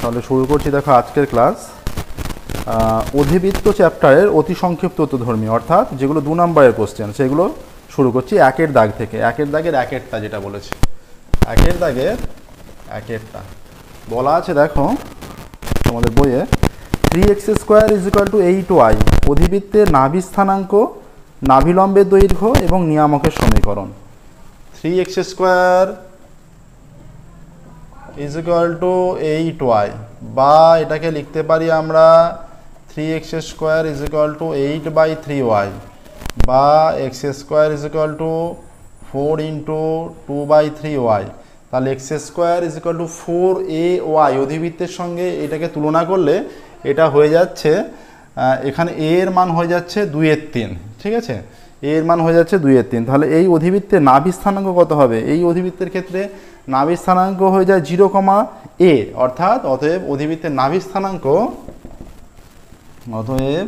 তাহলে শুরু করছি দেখো আজকের ক্লাস অধিবৃত্ত চ্যাপ্টারের অতি সংক্ষিপ্ত উত্তরধর্মী, অর্থাৎ যেগুলো 2 নম্বরের কোশ্চেন সেগুলো শুরু করছি একের দাগ থেকে। একের দাগের একেরটা যেটা বলেছি, একের দাগের একেরটা বলা আছে দেখো তোমাদের বইয়ে 3x² = 8y অধিবৃত্তের নাভি স্থানাঙ্ক, নাভিলম্বের দৈর্ঘ্য এবং নিয়ামকের সমীকরণ। 3x² = 8y, বা এটাকে লিখতে পারি আমরা 3x² = 8/3y, বা x² = 4 × 2/3y। তাহলে x² = 4ay অধিবৃত্তের সঙ্গে এটাকে তুলনা করলে এটা হয়ে যাচ্ছে, এখানে a এর মান হয়ে যাচ্ছে 2/3, ঠিক আছে, a এর মান হয়ে যাচ্ছে 2/3। তাহলে এই অধিবৃত্তের নাভি স্থানাঙ্ক কত হবে? এই অধিবৃত্তের ক্ষেত্রে নাভি স্থানাঙ্ক হয়ে যায় 0,a, অর্থাৎ অতএব অধিবৃত্তের নাভি স্থানাঙ্ক, অতএব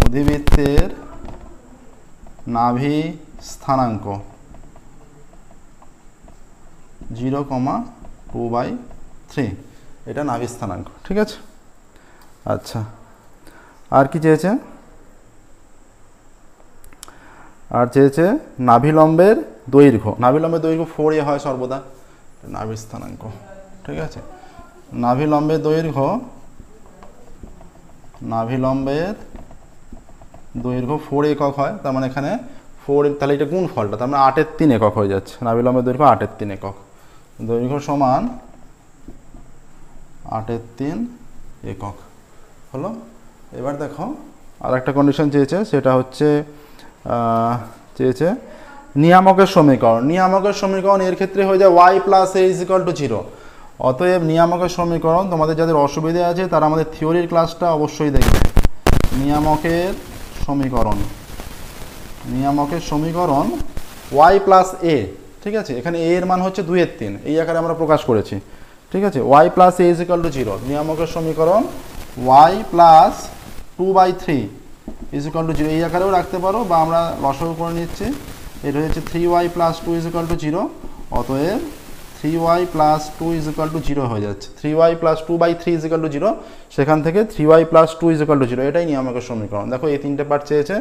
অধিবৃত্তের নাভি স্থানাঙ্ক 0,2/3, এটা নাভি স্থানাঙ্ক, ঠিক আছে। আচ্ছা, আর কি চেয়েছে? আর চেয়েছে নাভিলম্বের দৈর্ঘ্য। নাভিলম্বের দৈর্ঘ্য 4a হয় সর্বদা, নাভি স্থানাঙ্ক, ঠিক আছে। নাভিলম্বের দৈর্ঘ্য 4 একক হয়, তার মানে এখানে 4, তাহলে এটা গুণ ফলটা, তার মানে 8-এর 3 একক হয়ে যাচ্ছে। নাভিলম্বের দৈর্ঘ্য 8-এর 3 একক, দৈর্ঘ্য সমান 8-এর 3 একক হলো। এবার দেখো আর একটা কন্ডিশন চেয়েছে, সেটা হচ্ছে চেয়েছে নিয়ামকের সমীকরণ। নিয়ামকের সমীকরণ এর ক্ষেত্রে হয়ে যায় y + a = 0। অতএব নিয়ামকের সমীকরণ, তোমাদের যাদের অসুবিধা আছে তারা আমাদের থিওরির ক্লাসটা অবশ্যই দেখবে। নিয়ামকের সমীকরণ, নিয়ামকের সমীকরণ y + a, ঠিক আছে। এখানে a এর মান হচ্ছে 2/3, এই আকারে আমরা প্রকাশ করেছি, ঠিক আছে। y + a = 0, নিয়ামকের সমীকরণ y + 2/3 = 0, এই আকারেও রাখতে পারো, বা আমরা লসাগু করে নিচ্ছি। এটা হচ্ছে 3y + 2 = 0, অতএব 3y + 2 = 0 হয়ে যাচ্ছে। 3y + 2/3 = 0, সেখান থেকে 3y + 2 = 0, এটাই নিয়ামকের সমীকরণ। দেখো এই তিনটে পার্ট চেয়েছে,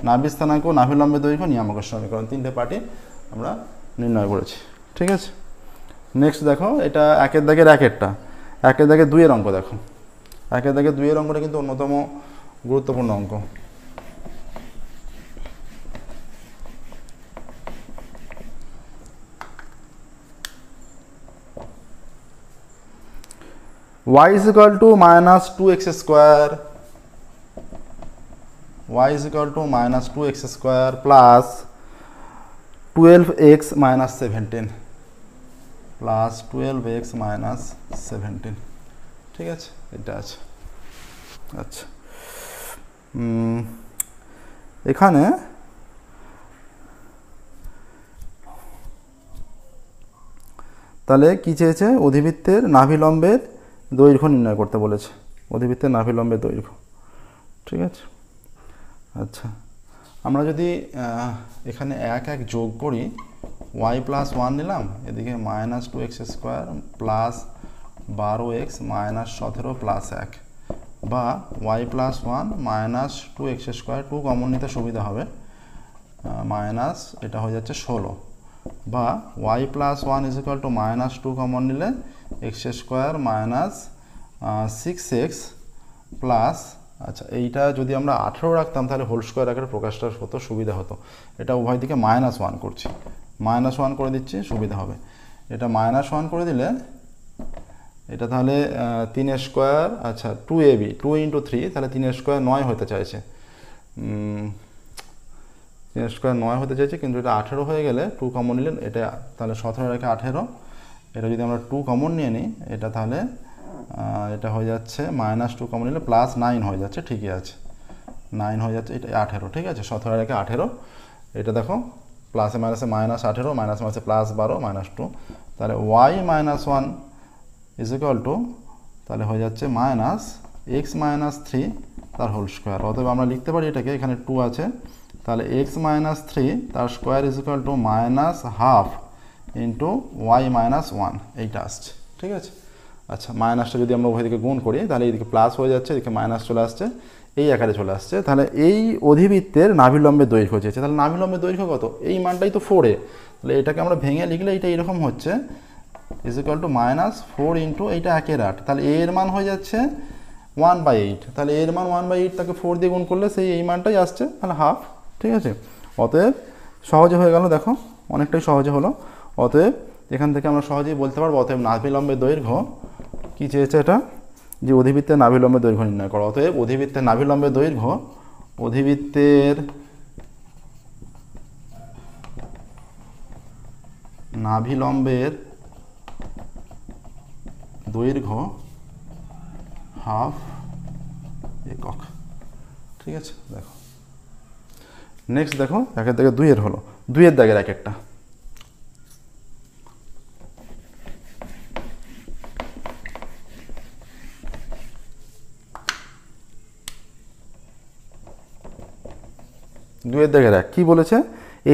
নাভি স্থানাঙ্ক, নাভিলম্বের দৈর্ঘ্য, নিয়ামকের সমীকরণ, তিনটে পার্টই আমরা নির্ণয় করেছি, ঠিক আছে। নেক্সট দেখো, এটা একের দাগের একেরটা, একের দাগের 2 এর অঙ্ক দেখো। একের দাগের 2 এর অঙ্কটা কিন্তু অন্যতম গুরুত্বপূর্ণ অঙ্ক। y = -2x², y = -2x² plus 12x - 17, plus 12x - 17, ঠিক আছে, এটা আছে। আচ্ছা, এখানে তাহলে কি চেয়েছে? অধিবৃত্তের নাভিলম্বের দৈর্ঘ্য নির্ণয় করতে বলেছে, অধিবৃত্তের নাভিলম্বের দৈর্ঘ্য, ঠিক আছে। আচ্ছা, আমরা যদি এখানে 1 যোগ করি, y + 1 নিলাম, এদিকে -2x² প্লাস 12x - 17 প্লাস 1, বা y + 1 -2x², 2 কমন নিতে সুবিধা হবে, মাইনাস এটা হয়ে যাচ্ছে 16, বা y + 1 = -2 কমন নিলে x² - 6x প্লাস, আচ্ছা এইটা যদি আমরা 18 রাখতাম তাহলে হোল স্কোয়ার আকারে প্রকাশটা হতো, সুবিধা হতো। এটা উভয় দিকে -1 করছি, -1 করে দিচ্ছি, সুবিধা হবে। এটা -1 করে দিলে এটা তাহলে 3² আচ্ছা 2ab 2 × 3, তাহলে 3² 9 হতে চাইছে, 3² 9 হতে চাইছে, কিন্তু এটা 18 হয়ে গেলে 2 কমন নিলে এটা তাহলে 17 রেখে 18, এটা যদি আমরা 2 কমন নিয়ে নিই, এটা তাহলে এটা হয়ে যাচ্ছে -2 কমন নিলে +9 হয়ে যাচ্ছে, ঠিকই আছে, 9 হয়ে যাচ্ছে, এটা 18, ঠিক আছে, 17 রেখে 18, এটা দেখো প্লাসে মাইনাসে -18, মাইনাস মাইনাসে +12 -2, তাহলে y - 1 তাহলে হয়ে যাচ্ছে -x - 3 তার হোল স্কোয়ার। অতএব আমরা লিখতে পারি এটাকে, এখানে 2 আছে, তাহলে x - 3 তার স্কোয়ার -½ × y - 1, এইটা আসছে, ঠিক আছে। আচ্ছা মাইনাসটা যদি আমরা উভয় দিকে গুণ করি তাহলে এইদিকে প্লাস হয়ে যাচ্ছে, এদিকে মাইনাস চলে আসছে, এই আকারে চলে আসছে। তাহলে এই অধিবৃত্তের নাভিলম্বের দৈর্ঘ্য চেয়েছে, তাহলে নাভিলম্বের দৈর্ঘ্য কত, এই মানটাই তো 4a, তাহলে এটাকে আমরা ভেঙে লিখলে এটা এরকম হচ্ছে ইজ ইকুয়াল টু -4 ইন্টু এইটা 1/8, তাহলে a এর মান হয়ে যাচ্ছে 1/8, তাহলে এর মান 1/8 তাকে 4 দিয়ে গুণ করলে সেই এই মানটাই আসছে, তাহলে হাফ। ঠিক আছে, অতএব সহজে হয়ে গেল, দেখো অনেকটাই সহজে হলো। অতএব এখান থেকে আমরা সহজেই বলতে পারবো অতএব নাভিলম্বের দৈর্ঘ্য কী চেয়েছে এটা, যে অধিবৃত্তের নাভিলম্বের দৈর্ঘ্য নির্ণয় করো। অতএব অধিবৃত্তের নাভিলম্বের দৈর্ঘ্য, অধিবৃত্তের নাভিলম্বের দৈর্ঘ্য হাফ একক। ঠিক আছে, দেখো নেক্সট দেখো একের দাগে 2 এর হলো, 2 এর দাগের এক একটা। দুয়ের দাগের এক, কী বলেছে,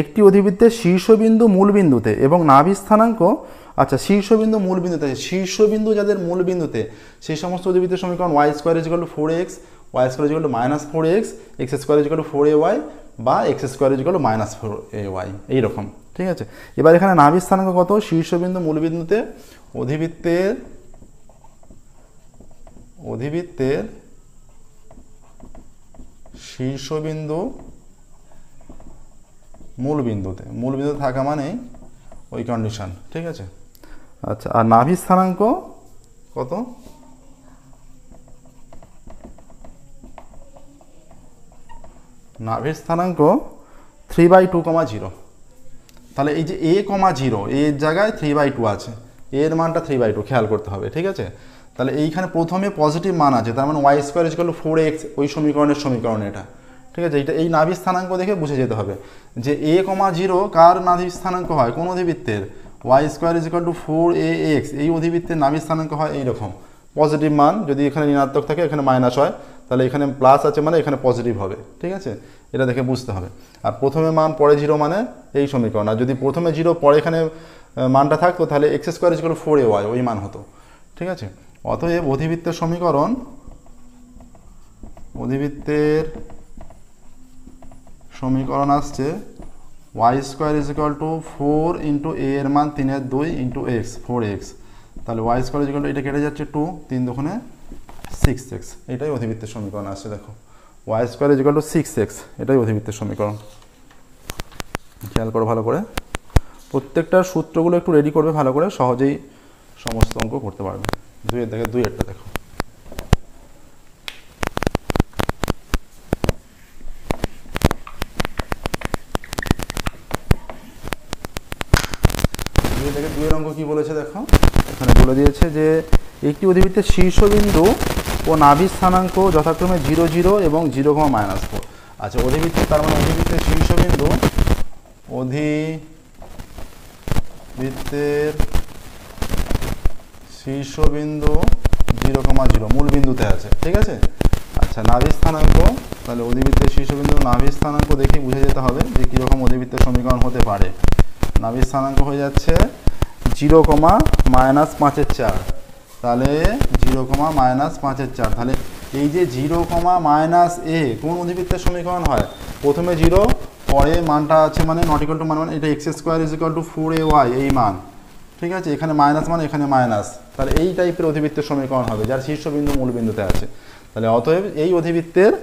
একটি অধিবৃত্তের শীর্ষবিন্দু মূলবিন্দুতে এবং নাভি স্থানাঙ্ক, আচ্ছা শীর্ষবিন্দু মূলবিন্দুতে, শীর্ষবিন্দু যাদের মূলবিন্দুতে সেই সমস্ত অধিবৃত্তের সমীকরণ y² = 4x, y² = -4x, x² = 4ay বা x² = -4ay, এইরকম। ঠিক আছে, এবার এখানে নাভি স্থানাঙ্ক কত, শীর্ষবিন্দু মূলবিন্দুতে অধিবৃত্তের শীর্ষবিন্দু মূলবিন্দুতে থাকা মানেই ওই কন্ডিশন। ঠিক আছে, আচ্ছা আর নাভি স্থানাঙ্ক কত, নাভির স্থানাঙ্ক 3/2,0, তাহলে এই যে a,0 এর জায়গায় 3/2 আছে, এর মানটা 3/2 খেয়াল করতে হবে। ঠিক আছে, তাহলে এইখানে প্রথমে পজিটিভ মান আছে, তার মানে y² = 4x, ওই সমীকরণ এটা। ঠিক আছে, এইটা এই নাভি স্থানাঙ্ক দেখে বুঝে যেতে হবে যে a,0 কার নাভি স্থানাঙ্ক হয়, কোন অধিবৃত্তের, y² = 4ax, এই অধিবৃত্তের নাভি স্থানাঙ্ক হয় এইরকম পজিটিভ মান। যদি এখানে ঋণাত্মক থাকে এখানে মাইনাস হয়, তাহলে এখানে প্লাস আছে মানে এখানে পজিটিভ হবে। ঠিক আছে, এটা দেখে বুঝতে হবে। আর প্রথমে মান পরে 0 মানে এই সমীকরণ, আর যদি প্রথমে 0 পরে এখানে মানটা থাকতো তাহলে x² = 4ay, ওই মান হতো। ঠিক আছে, অতএব অধিবৃত্তের সমীকরণ, অধিবৃত্তের সমীকরণ আসছে y² = 4 ইন্টু a এর মান 3/2 ইন্টু x, 4x, তাহলে y² = এটা কেটে যাচ্ছে 2, 3 দুগুণে 6x, এটাই অধিবৃত্তের সমীকরণ আসছে। দেখো y² = 6x, এটাই অধিবৃত্তের সমীকরণ। খেয়াল করো ভালো করে, প্রত্যেকটা সূত্রগুলো একটু রেডি করবে ভালো করে, সহজেই সমস্ত অঙ্ক করতে পারবে। 2 এর দাগে 2 এরটা দেখো, দুইয়ের অঙ্ক কি বলেছে দেখো, এখানে বলে দিয়েছে যে একটি অধিবৃত্তের শীর্ষবিন্দু ও নাভি স্থানাঙ্ক যথাক্রমে 0, 0 এবং 0,-4। আচ্ছা অধিবৃত্তের, তার মানে অধিবৃত্তের শীর্ষবিন্দু, অধিবৃত্তের শীর্ষবিন্দু 0,0 মূল বিন্দুতে আছে। ঠিক আছে, আচ্ছা নাভি স্থানাঙ্ক, তাহলে অধিবৃত্তের শীর্ষবিন্দু নাভি স্থানাঙ্ক দেখে বুঝে যেতে হবে যে কীরকম অধিবৃত্তের সমীকরণ হতে পারে। নাভি স্থানাঙ্ক হয়ে যাচ্ছে 0,-5/4, তাহলে 0,-5/4, তাহলে এই যে 0,-a কোন অধিবৃত্তের সমীকরণ হয়, প্রথমে 0 পরে মানটা আছে মানে নট ইকুয়াল টু মানে এটা x² = 4ay, এই মান। ঠিক আছে, এখানে মাইনাস মানে এখানে মাইনাস, তাহলে এই টাইপের অধিবৃত্তের সমীকরণ হবে যার শীর্ষবিন্দু মূলবিন্দুতে আছে। তাহলে অতএব এই অধিবৃত্তের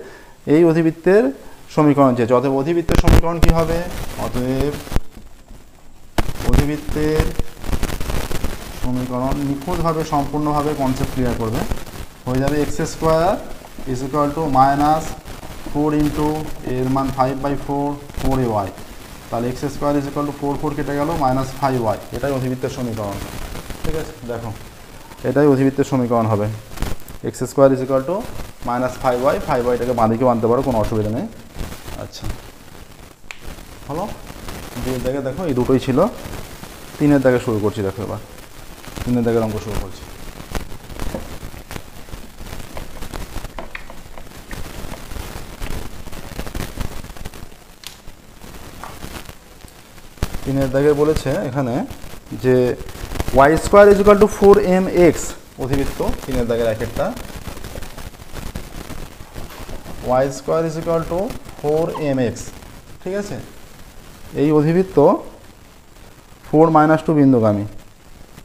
সমীকরণ চেয়েছে, অতএব অধিবৃত্তের সমীকরণ কি হবে, অতএব অধিবৃত্তের সমীকরণ নিখুঁতভাবে সম্পূর্ণভাবে কনসেপ্ট ক্লিয়ার করবে, হয়ে যাবে x² = -4 ইন্টু এর মান 5/4, 4ay, তাহলে x² = 4 কেটে গেল -5y, এটাই অধিবৃত্তের সমীকরণ। ঠিক আছে, দেখো এটাই অধিবৃত্তের সমীকরণ হবে, x² = -5y, 5yটাকে বাঁদিকেও আনতে পারো, কোনো অসুবিধা নেই। আচ্ছা হলো, 2 দাগে দেখো এই দুটোই ছিল। 3 দাগে শুরু করছি, দেখো এবার 3 দাগের অঙ্ক শুরু করছি। তিনের দাগে বলেছে এখানে যে y² = 4mx অধিবৃত্ত 3 দাগের একেরটা y² = 4mx, ঠিক আছে। এই অধিবৃত্ত 4 - 2 বিন্দুগামী,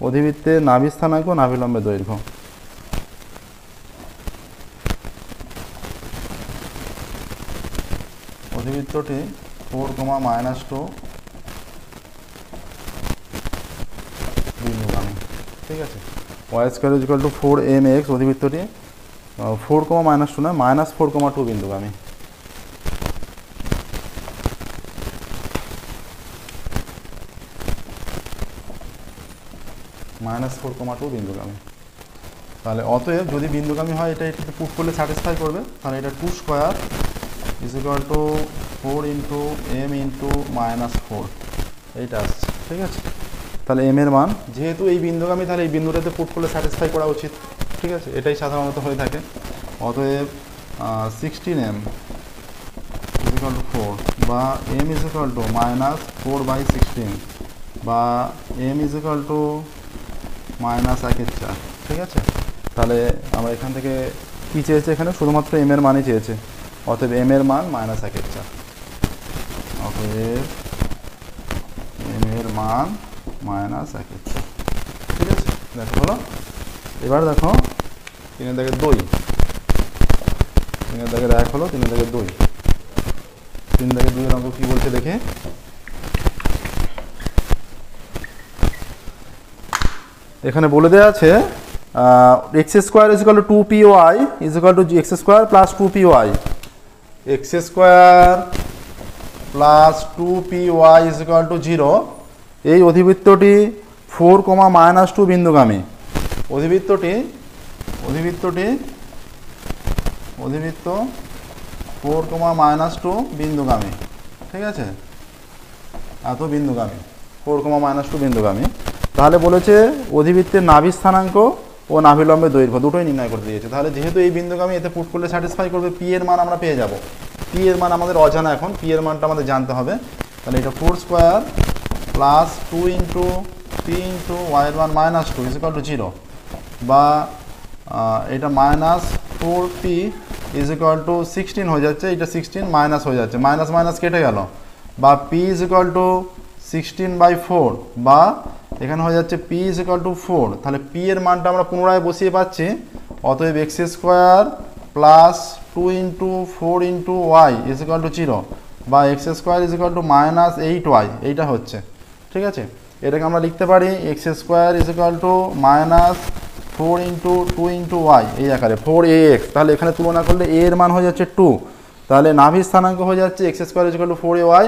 অধিবৃত্তের নাভি স্থানাঙ্ক নাভিলম্বের দৈর্ঘ্য। অধিবৃত্তটি 4, -2 বিন্দুগামী, ঠিক আছে। y² = 4mx, অধিবৃত্তটি 4, -2 নয় -4, 2 বিন্দুগামী। -4, 2 বিন্দুগামী। তাহলে অতএব যদি বিন্দুগামী হয় এটা এটাতে পুট করলে স্যাটিসফাই করবে, তাহলে এটা 2² = 4 × m × -4 এইটা আসছে, ঠিক আছে। তাহলে m এর মান যেহেতু এই বিন্দুগামী, তাহলে এই বিন্দুটাতে পুট করলে স্যাটিসফাই করা উচিত, ঠিক আছে। এটাই সাধারণত হয়ে থাকে। অতএব 16m = 4 বা m -4/16 বা m -1/4, ঠিক আছে। তাহলে আমরা এখান থেকে কি চেয়েছে, এখানে শুধুমাত্র m এর মানই চেয়েছে। অতএব m এর মান -1/4, অতএব m এর মান -1/4, ঠিক আছে। দেখো হলো। এবার দেখো 3 দাগের 2, 3 দাগের 1 হলো, 3 দাগের 2, 3 দাগের 2 এর অঙ্ক কি বলছে দেখে। এখানে বলে দেওয়া আছে x² = 2py = x² + 2py, x² + 2py = 0। এই অধিবৃত্তটি 4, -2 বিন্দুগামী, অধিবৃত্ত 4, -2 বিন্দুগামী, ঠিক আছে। এত বিন্দুগামী 4, -2 বিন্দুগামী। তাহলে বলেছে অধিবৃত্তের নাভি স্থানাঙ্ক ও নাভিলম্বের দৈর্ঘ্য দুটোই নির্ণয় করতে দিয়েছে। তাহলে যেহেতু এই বিন্দুগামী, এতে পুট করলে স্যাটিসফাই করবে। পি এর মান আমরা পেয়ে যাব। পি এর মান আমাদের অজানা, এখন পি এর মানটা আমাদের জানতে হবে। তাহলে এটা 4² + 2 × p × y এর মান -2 = 0 বা এটা -4p = 16 হয়ে যাচ্ছে, এটা 16 মাইনাস হয়ে যাচ্ছে, মাইনাস কেটে গেল, বা p = 16/4 বা এখানে হয়ে যাচ্ছে p = 4। তাহলে p এর মানটা আমরা পুনরায় বসিয়ে পাচ্ছি। অতএব x² + 2 × 4 × y = 0 বা x² = -8y, এইটা হচ্ছে, ঠিক আছে। এটাকে আমরা লিখতে পারি x² = -4 × 2 × y এই আকারে 4ax। তাহলে এখানে তুলনা করলে a এর মান হয়ে যাচ্ছে 2, তাহলে নাভি স্থানাঙ্ক হয়ে যাচ্ছে x² = 4ay।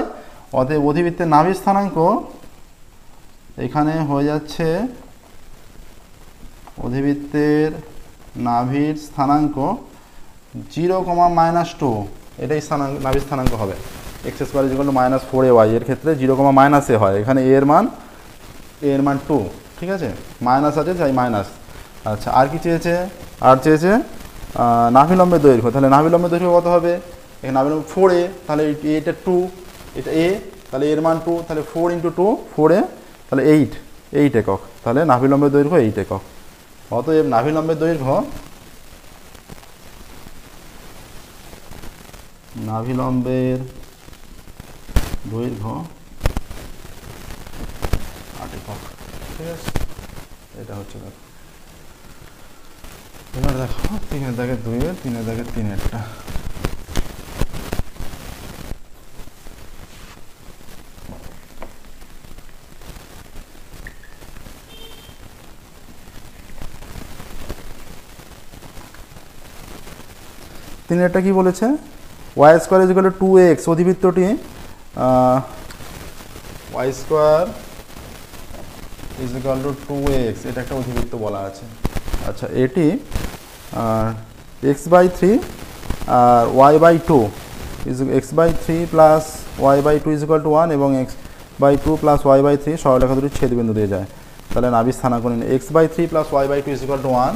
অতএব অধিবৃত্তের নাভি স্থানাঙ্ক এখানে হয়ে যাচ্ছে, অধিবৃত্তের নাভির স্থানাঙ্ক 0, -2, এটাই নাভি স্থানাঙ্ক হবে। x² = -4ay, এর ক্ষেত্রে 0, -a হয়। এখানে a এর মান 2, ঠিক আছে, মাইনাস আছে তাই মাইনাস। আচ্ছা, আর কি চেয়েছে, আর চেয়েছে নাভিলম্বের দৈর্ঘ্য। তাহলে নাভিলম্বের দৈর্ঘ্য কত হবে, এখানে নাভিলম্ব 4a, তাহলে এটা 2, এটা a, তাহলে এর মান 2, তাহলে 4 × 2 4a, তাহলে 8 একক। তাহলে নাভিলম্বের দৈর্ঘ্য 8 একক। অতএব নাভিলম্বের দৈর্ঘ্য 8 একক, ঠিক আছে। এটা হচ্ছে দেখো। এবার দেখো 3 দাগের 2 এর, 3 দাগের 3 এরটা। তিনেরটা কি বলেছে, y² = 2x, অধিবৃত্তটি y² = 2x, এটা একটা অধিবৃত্ত বলা আছে। আচ্ছা, এটি x/3 আর y/2 x/3 + y/2 = 1 এবং x/2 + y/3 সরলরেখা দুটির ছেদবিন্দু দিয়ে যায়। তাহলে নাভি স্থানাঙ্ক নিন। x/3 + y/2 = 1,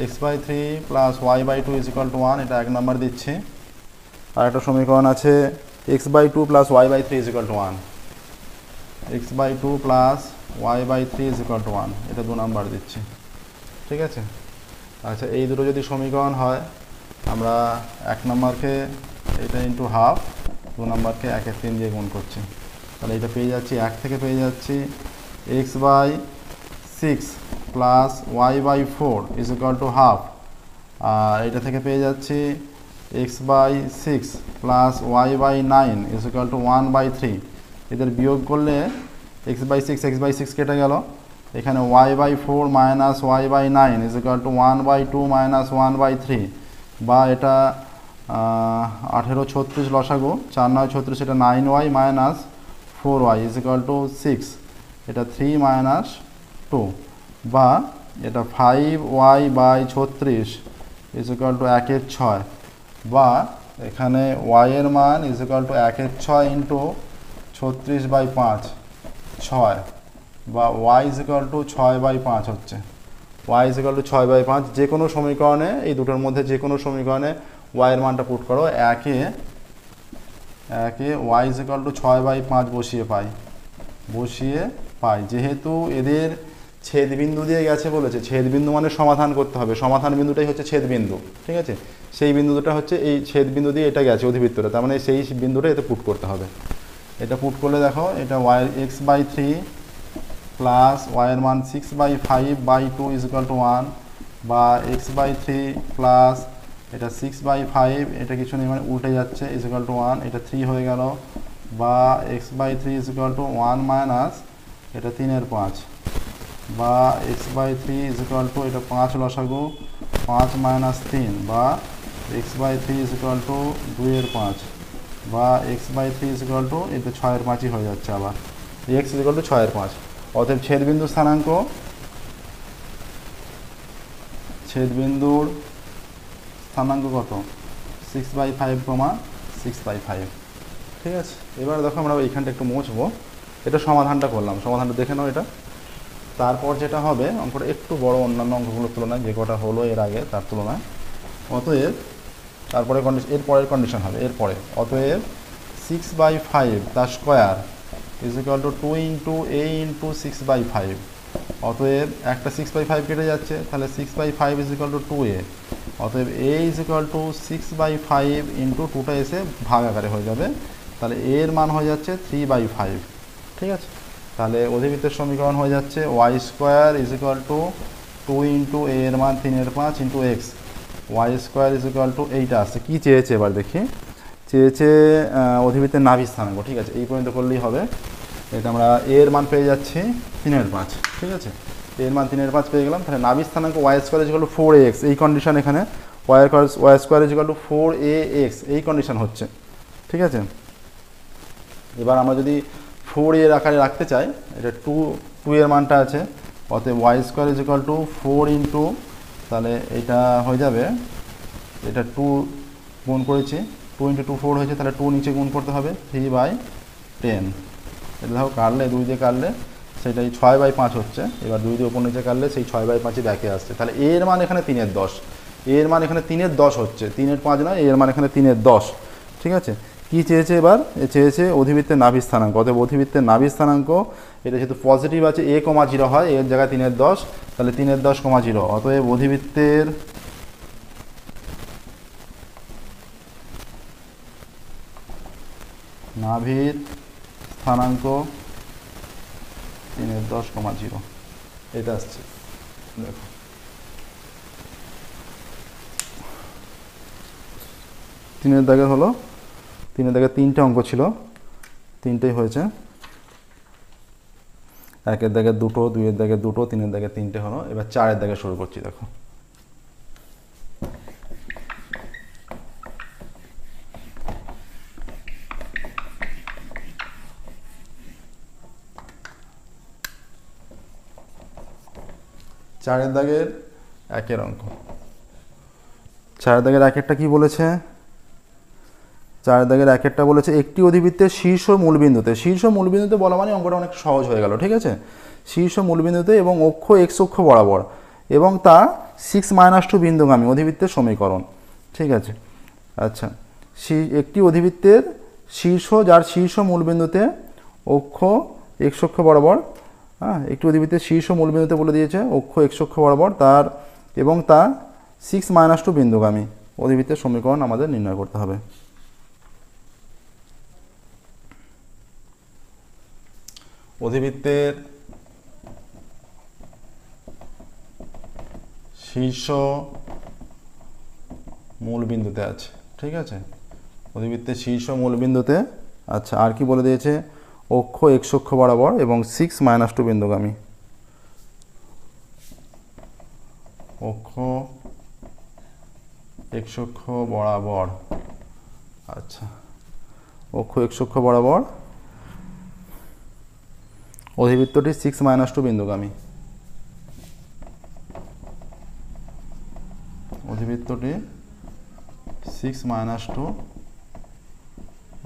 x/3 + y/2 = 1, এটা 1 নম্বর দিচ্ছি। আর একটা সমীকরণ আছে x/2 + y/3 = 1, x/2 + y/3 = 1, এটা 2 নম্বর দিচ্ছি। ঠিক আছে। আচ্ছা, এই দুটো যদি সমীকরণ হয়, আমরা 1 নম্বরকে এটা ইন্টু হাফ, 2 নম্বরকে 1/3 দিয়ে গুণ করছি, তাহলে এটা পেয়ে যাচ্ছি 1 থেকে পেয়ে যাচ্ছি x/6 plus y/4 is equal to half, আর এটা থেকে পেয়ে যাচ্ছি x/6 plus y/9 is equal two 1/3। এদের বিয়োগ করলে x/6 কেটে গেল, এখানে y/4 minus y/9 is equal two 1/2 minus 1/3, বা এটা 18 36 লসাগু, 4 9 36, এটা 9y minus 4y is equal two 6, এটা 3 মাইনাস 2, বা এটা 5y/36 ইজ ইকুয়াল টু 1/6, বা এখানে y এর মান ইজ ইকুয়াল টু 1/6 ইন্টু 36/5 6, বা y ইজ ইকুয়াল টু 6/5 হচ্ছে, y ইজ ইকুয়াল টু 6/5। যে কোনো সমীকরণে, এই দুটোর মধ্যে যে কোনো সমীকরণে y এর মানটা পুট করো, একে y ইজ ইকুয়াল টু 6/5 বসিয়ে পাই। যেহেতু এদের ছেদবিন্দু দিয়ে গেছে বলেছে, ছেদবিন্দু মানে সমাধান করতে হবে, সমাধান বিন্দুটাই হচ্ছে ছেদবিন্দু, ঠিক আছে। সেই বিন্দুটা হচ্ছে এই ছেদবিন্দু দিয়ে এটা গেছে অধিবৃত্তটা, তার মানে সেই বিন্দুটা এতে পুট করতে হবে। এটা পুট করলে দেখো, এটা x/3 প্লাস y এর মান 6/5/2 ইজ ইকুয়াল টু 1, বা x/3 প্লাস এটা 6/5, এটা কিছু নেই মানে উল্টে যাচ্ছে, ইজ ইকুয়াল টু 1, এটা 3 হয়ে গেল, বা x/3 is equal two 1 minus এটা 3/5, বা x/3 ইজ ইকুয়াল টু এটা 5 লসাগু 5 মাইনাস 3, বা x/3 ইজ ইকুয়াল টু 2/5, বা x/3 ইজ ইকুয়াল টু এটা 6/5 হয়ে যাচ্ছে, আবার x ইজ ইকুয়াল টু 6/5। অতএব ছেদবিন্দুর স্থানাঙ্ক কত? 6/5, 6/5, ঠিক আছে। এবার দেখো আমরা এইখানটা একটু মুছবো, এটা সমাধানটা করলাম, সমাধানটা দেখে নাও এটা। তারপর যেটা হবে, অঙ্কটা একটু বড় অন্যান্য অঙ্কগুলোর তুলনায়, যে কটা হলো এর আগে তার তুলনায়। অতএব তারপরে এর পরের কন্ডিশন হবে, এরপরে অতএব 6/5 তার square is equal two 2 into a into 6/5। অতএব একটা 6/5 কেটে যাচ্ছে, তাহলে 6/5 ইজ ইকুয়াল টু 2a। অতএব a is equal to 6/5 into 2টা এসে ভাগ আকারে হয়ে যাবে, তাহলে a এর মান হয়ে যাচ্ছে 3/5, ঠিক আছে। তাহলে অধিবৃত্তের সমীকরণ হয়ে যাচ্ছে y square is equal two 2 into a এর মান 3/5 into x, y square is equal two, এইটা আসছে। কী চেয়েছে এবার দেখি, চেয়েছে অধিবৃত্তের নাভি স্থানাঙ্ক, ঠিক আছে। এই পর্যন্ত করলেই হবে। এটা আমরা এর মান পেয়ে যাচ্ছি 3/5, ঠিক আছে। এর মান 3/5 পেয়ে গেলাম, তাহলে নাভি স্থানাঙ্ক y square is equal two 4ax, এই কন্ডিশন এখানে y square is equal two 4ax, এই কন্ডিশন হচ্ছে, ঠিক আছে। এবার আমরা যদি 4a এর আকারে রাখতে চাই, এটা 2 এর মানটা আছে, অতএব y square is equal two 4 into, তাহলে এটা হয়ে যাবে, এটা 2 গুণ করেছি, 2 ইন্টু 2 4 হয়েছে, তাহলে 2 নিচে গুণ করতে হবে 3/10। এটা দেখো কাটলে, 2 দিয়ে কাটলে সেটাই 6/5 হচ্ছে। এবার 2 দিয়ে উপর নিচে কাটলে সেই 6/5 ব্যাকে আসছে। তাহলে এর মান এখানে 3/10, এর মান এখানে 3/10 হচ্ছে, 3/5 নয়, এর মান এখানে 3/10, ঠিক আছে। কী চেয়েছে এবার? চেয়েছে অধিবৃত্তের নাভি স্থানাঙ্ক। অতএব অধিবৃত্তের নাভি স্থানাঙ্ক, এটা যেহেতু পজিটিভ আছে, a, 0 হয়, এর জায়গায় 3/10, তাহলে 3/10, 0। অতএব অধিবৃত্তের নাভির স্থানাঙ্ক 3/10, 0, এটা আসছে। দেখো তিনের দাগে হলো, তিনের দাগে 3টে অঙ্ক ছিল, 3টেই হয়েছে। 1-এর দাগে 2টো, 2-এর দাগে 2টো, 3-এর দাগে 3টে হলো। এবার 4-এর দাগে শুরু করছি। দেখো 4-এর দাগের 1-এর অঙ্ক। 4-এর দাগের 1-এরটা কি বলেছে? 4-এর দাগের 1-এরটা বলেছে একটি অধিবৃত্তের শীর্ষ মূলবিন্দুতে, শীর্ষ মূলবিন্দুতে বলা মানে অঙ্কটা অনেক সহজ হয়ে গেল, ঠিক আছে। শীর্ষ মূলবিন্দুতে এবং অক্ষ x অক্ষ বরাবর, এবং তা 6 - 2 বিন্দুগামী অধিবৃত্তের সমীকরণ, ঠিক আছে। আচ্ছা, একটি অধিবৃত্তের শীর্ষ, যার শীর্ষ মূলবিন্দুতে অক্ষ x অক্ষ বরাবর হ্যাঁ, একটি অধিবৃত্তের শীর্ষ মূলবিন্দুতে বলে দিয়েছে অক্ষ এক্স অক্ষ বরাবর তার এবং তা 6 - 2 বিন্দুগামী অধিবৃত্তের সমীকরণ আমাদের নির্ণয় করতে হবে। অধিবৃত্তের শীর্ষ মূলবিন্দুতে আছে, ঠিক আছে, অধিবৃত্তের শীর্ষ মূলবিন্দুতে। আচ্ছা, আর কি বলে দিয়েছে? অক্ষ এক্স অক্ষ বরাবর এবং 6 - 2 বিন্দুগামী। অক্ষ এক্স অক্ষ বরাবর, আচ্ছা, অক্ষ এক্স অক্ষ বরাবর অধিবৃত্তটি 6 - 2 বিন্দুগামী। অধিবৃত্তটি 6 - 2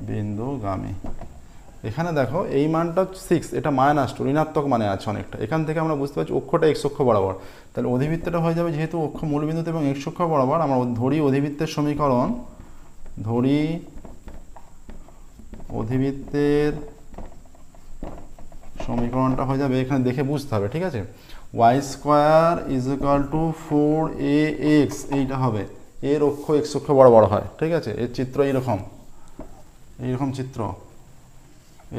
বিন্দুগামী। এখানে দেখো এই মানটা 6, এটা -2 ঋণাত্মক মানে আছে অনেকটা। এখান থেকে আমরা বুঝতে পারছি অক্ষটা এক্স অক্ষ বরাবর, তাহলে অধিবৃত্তটা হয়ে যাবে যেহেতু অক্ষ মূলবিন্দুতে এবং এক্স অক্ষ বরাবর। আমরা ধরি অধিবৃত্তের সমীকরণ, ধরি অধিবৃত্তের সমীকরণটা হয়ে যাবে, এখানে দেখে বুঝতে হবে, ঠিক আছে, y² = 4ax, এইটা হবে, এর অক্ষ এক্স অক্ষ বরাবর হয়, ঠিক আছে। এর চিত্র এইরকম, এইরকম চিত্র,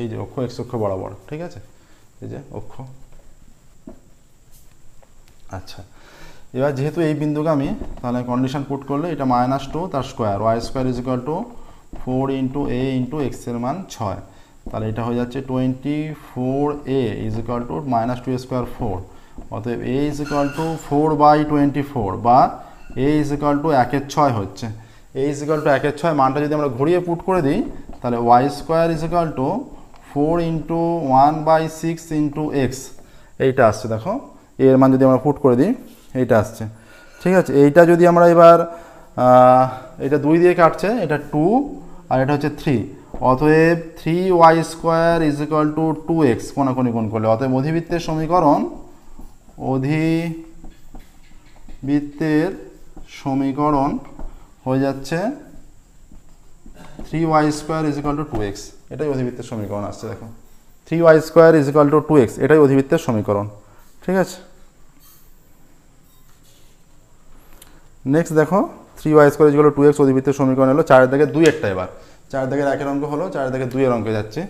এই যে অক্ষ এক্স অক্ষ বরাবর, ঠিক আছে, এই যে অক্ষ। আচ্ছা, এবার যেহেতু এই বিন্দুগামী, তাহলে কন্ডিশন পুট করলে এটা -2 তার স্কোয়ার, y² = 4 × a × x এর মান 6, তাহলে এটা হয়ে যাচ্ছে 24a = -2² 4, অতএব a = 4/24 বা a = 1/6 হচ্ছে। a = 1/6 মানটা যদি আমরা ঘুরিয়ে পুট করে দিই, তাহলে y² = 4 × 1/6 × x, এইটা আসছে। দেখো এর মান যদি আমরা পুট করে দিই, এইটা আসছে, ঠিক আছে। এইটা যদি আমরা এবার এটা 2 দিয়ে কাটছে, এটা 2 আর এটা হচ্ছে 3, অতএব 3y² = 2x, কোনাকুনি কোণ করলে, অতএব অধিবৃত্তের সমীকরণ, অধিবৃত্তের সমীকরণ হয়ে যাচ্ছে 3y² = 2x, এটাই অধিবৃত্তের সমীকরণ আসছে। দেখো 3y² = 2x, এটাই অধিবৃত্তের সমীকরণ, ঠিক আছে। নেক্সট দেখো 3y² = 2x অধিবৃত্তের সমীকরণ হলো 4 দাগের 2 এরটা। এবার 4 দাগের 1 এর অঙ্ক হলো, 4 দাগের 2 এর অঙ্কে যাচ্ছে।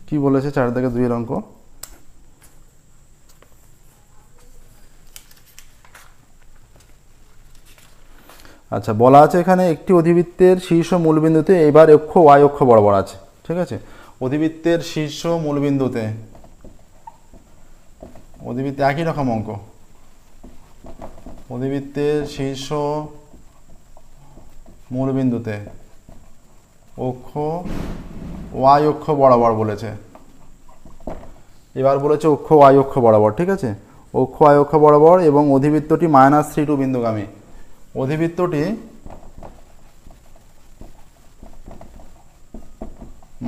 কি বলেছে 4 দাগের 2 এর অঙ্ক? আচ্ছা, বলা আছে এখানে একটি অধিবৃত্তের শীর্ষ মূলবিন্দুতে এবার অক্ষ y অক্ষ বরাবর আছে, ঠিক আছে। অধিবৃত্তের শীর্ষ মূলবিন্দুতে, অধিবৃত্তে একই রকম অঙ্ক, অধিবৃত্তের শীর্ষ মূলবিন্দুতে অক্ষ y অক্ষ বরাবর বলেছে। এবার বলেছে অক্ষ y অক্ষ বরাবর, ঠিক আছে, অক্ষ y অক্ষ বরাবর এবং অধিবৃত্তটি -3 বিন্দুগামী। অধিবৃত্তটি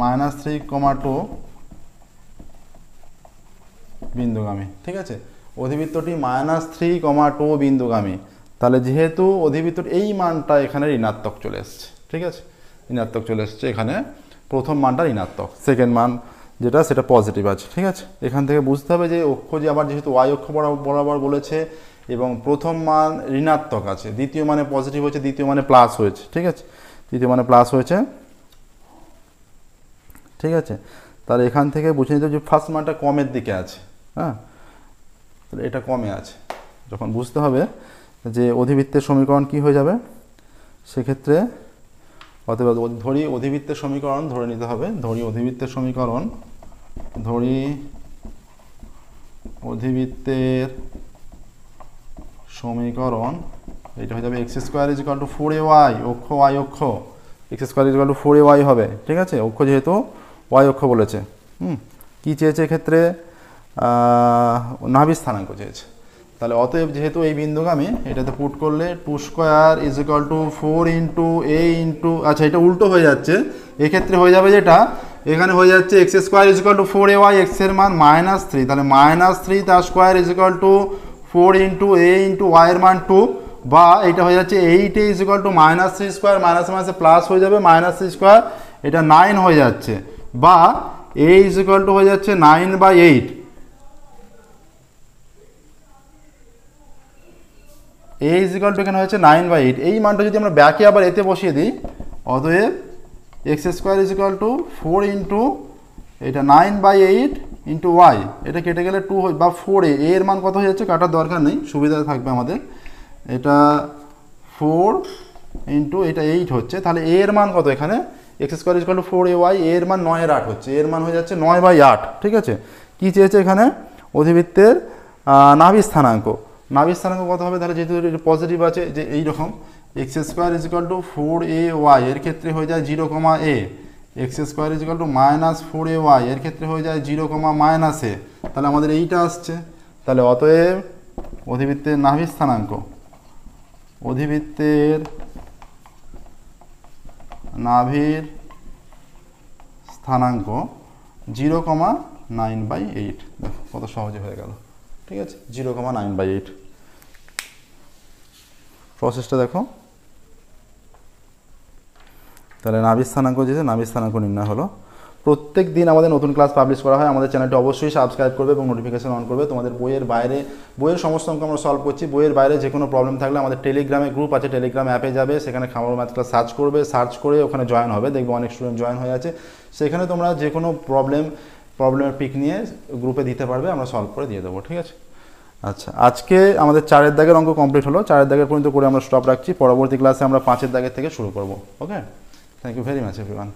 -3,2 বিন্দুগামী, ঠিক আছে, অধিবৃত্তটি -3,2 বিন্দুগামী। তাহলে যেহেতু অধিবৃত্তর এই মানটা এখানে ঋণাত্মক চলে এসছে, ঠিক আছে, ঋণাত্মক চলে এসছে, এখানে প্রথম মানটা ঋণাত্মক, সেকেন্ড মান যেটা সেটা পজিটিভ আছে, ঠিক আছে। এখান থেকে বুঝতে হবে যে অক্ষ যে আবার যেহেতু y অক্ষ বরাবর বলেছে এবং প্রথম মান ঋণাত্মক আছে, দ্বিতীয় মানে পজিটিভ হয়েছে, দ্বিতীয় মানে প্লাস হয়েছে, ঠিক আছে, দ্বিতীয় মানে প্লাস হয়েছে, ঠিক আছে। তাহলে এখান থেকে বুঝে নিতে হবে যে ফার্স্ট মানটা কমের দিকে আছে, হ্যাঁ, তাহলে এটা কমে আছে। যখন বুঝতে হবে যে অধিবৃত্তের সমীকরণ কি হয়ে যাবে, সেক্ষেত্রে অথবা ধরি অধিবৃত্তের সমীকরণ ধরে নিতে হবে, ধরি অধিবৃত্তের সমীকরণ, ধরি অধিবৃত্তের সমীকরণ, এটা হয়ে যাবে x² = 4ay, অক্ষ y অক্ষ, x² = 4ay হবে, ঠিক আছে, অক্ষ যেহেতু y অক্ষ বলেছে। কি চেয়েছে এক্ষেত্রে? নাভির স্থানাঙ্ক চেয়েছে। তাহলে অতএব যেহেতু এই বিন্দুগামী, এটাতে পুট করলে 2² = 4 × a × আচ্ছা, এটা উল্টো হয়ে যাচ্ছে, এক্ষেত্রে হয়ে যাবে যেটা এখানে হয়ে যাচ্ছে x square is equal two 4ay, x এর মান -3, তাহলে -3 তার square is equal two 4 into a into y এর মান 2, বা এটা হয়ে যাচ্ছে 8a is equal two -3 square, minus মাইনাসে প্লাস হয়ে যাবে, -3 স্কোয়ার, এটা 9 হয়ে যাচ্ছে, বা a ইজ ইকুয়াল টু হয়ে যাচ্ছে 9/8, a ইজ ইকুয়াল টু এখানে হচ্ছে 9/8। এই মানটা যদি আমরা ব্যাকে আবার এতে বসিয়ে দিই, অতএব x square is equal two 4 into এটা 9/8 ইন্টু ওয়াই, এটা কেটে গেলে 2 বা 4a, এর মান কত হয়ে যাচ্ছে কাটার দরকার নেই, সুবিধা থাকবে আমাদের, এটা 4 ইন্টু এটা 8 হচ্ছে, তাহলে a এর মান কত এখানে, x square is equal two 4ay, এর মান 9/8 হচ্ছে, এর মান হয়ে যাচ্ছে 9/8, ঠিক আছে। কি চেয়েছে এখানে, অধিবৃত্তের নাভি স্থানাঙ্ক, নাভি স্থানাঙ্ক কত হবে, তাহলে যেহেতু পজিটিভ আছে যে এইরকম, x square is equal two 4ay, এর ক্ষেত্রে হয়ে যায় 0,a, x square is equal two -4ay, এর ক্ষেত্রে হয়ে যায় 0,-a, তাহলে আমাদের এইটা আসছে, তাহলে অতএব অধিবৃত্তের নাভি স্থানাঙ্ক, অধিবৃত্তের নাভির স্থানাঙ্ক 0,9/8, দেখো কত সহজে হয়ে গেল, ঠিক আছে, 0,9/8। প্রসেসটা দেখো, তাহলে নাভি স্থানাঙ্ক যেটা, নাভি স্থানাঙ্ক নির্ণয় হলো। প্রত্যেক দিন আমাদের নতুন ক্লাস পাবলিশ করা হয়, আমাদের চ্যানেলটি অবশ্যই সাবস্ক্রাইব করবে এবং নোটিফিকেশন অন করবে। তোমাদের বইয়ের বাইরে, বইয়ের সমস্ত অঙ্ক আমরা সলভ করছি, বইয়ের বাইরে যে কোনো প্রবলেম থাকলে আমাদের টেলিগ্রামে গ্রুপ আছে, টেলিগ্রাম অ্যাপে যাবে, সেখানে খামার ম্যাথ ক্লাস সার্চ করবে, সার্চ করে ওখানে জয়েন হবে, দেখবে অনেক স্টুডেন্ট জয়েন হয়ে আছে, সেখানে তোমরা যে কোনো প্রবলেমের পিক নিয়ে গ্রুপে দিতে পারবে, আমরা সলভ করে দিয়ে দেবো, ঠিক আছে। আচ্ছা, আজকে আমাদের 4 দাগের অঙ্ক কমপ্লিট হলো, 4 দাগের পর্যন্ত করে আমরা স্টপ রাখছি, পরবর্তী ক্লাসে আমরা 5 দাগের থেকে শুরু করব। Okay, thank you very much everyone.